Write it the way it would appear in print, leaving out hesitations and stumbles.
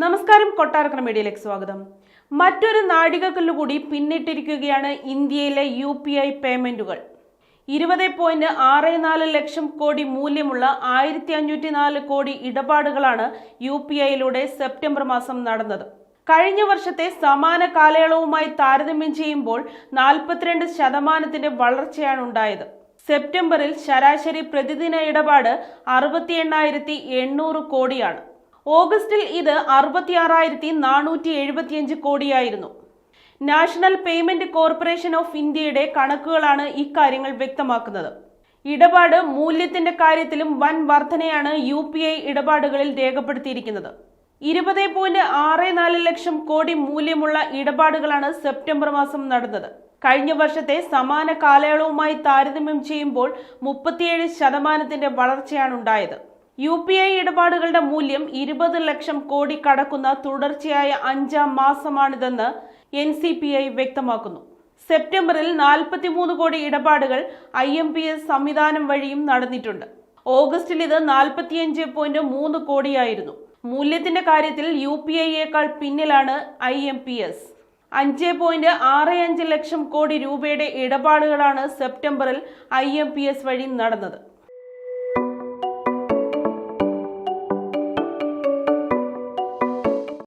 നമസ്കാരം, കൊട്ടാരക്കര മീഡിയയിലേക്ക് സ്വാഗതം. മറ്റൊരു നാഴികക്കല്ലുകൂടി പിന്നിട്ടിരിക്കുകയാണ് ഇന്ത്യയിലെ UPI പേയ്മെന്റുകൾ. 20.64 ലക്ഷം കോടി മൂല്യമുള്ള 1504 കോടി ഇടപാടുകളാണ് UPIയിലൂടെ സെപ്റ്റംബർ മാസം നടന്നത്. കഴിഞ്ഞ വർഷത്തെ സമാന കാലയളവുമായി താരതമ്യം ചെയ്യുമ്പോൾ 42% വളർച്ചയാണ് ഉണ്ടായത്. സെപ്റ്റംബറിൽ ശരാശരി പ്രതിദിന ഇടപാട് 68,800 കോടിയാണ്. ഓഗസ്റ്റിൽ ഇത് 66,475 കോടിയായിരുന്നു. നാഷണൽ പേയ്മെന്റ് കോർപ്പറേഷൻ ഓഫ് ഇന്ത്യയുടെ കണക്കുകളാണ് ഇക്കാര്യങ്ങൾ വ്യക്തമാക്കുന്നത്. ഇടപാട് മൂല്യത്തിന്റെ കാര്യത്തിലും വൻ വർധനയാണ് UPI ഇടപാടുകളിൽ രേഖപ്പെടുത്തിയിരിക്കുന്നത്. 20.64 ലക്ഷം കോടി മൂല്യമുള്ള ഇടപാടുകളാണ് സെപ്റ്റംബർ മാസം നടന്നത്. കഴിഞ്ഞ വർഷത്തെ സമാന കാലയളവുമായി താരതമ്യം ചെയ്യുമ്പോൾ 37% വളർച്ചയാണ് ഉണ്ടായത്. UPI ഇടപാടുകളുടെ മൂല്യം 20 ലക്ഷം കോടി കടക്കുന്ന തുടർച്ചയായ 5ാം മാസമാണിതെന്ന് NCPI വ്യക്തമാക്കുന്നു. സെപ്റ്റംബറിൽ 43 കോടി ഇടപാടുകൾ IMPS സംവിധാനം വഴിയും നടന്നിട്ടുണ്ട്. ഓഗസ്റ്റിൽ ഇത് 45.3 കോടിയായിരുന്നു. മൂല്യത്തിന്റെ കാര്യത്തിൽ UPIയേക്കാൾ പിന്നിലാണ് IMPS. 5.65 ലക്ഷം കോടി രൂപയുടെ ഇടപാടുകളാണ് സെപ്റ്റംബറിൽ IMPS വഴി നടന്നത്.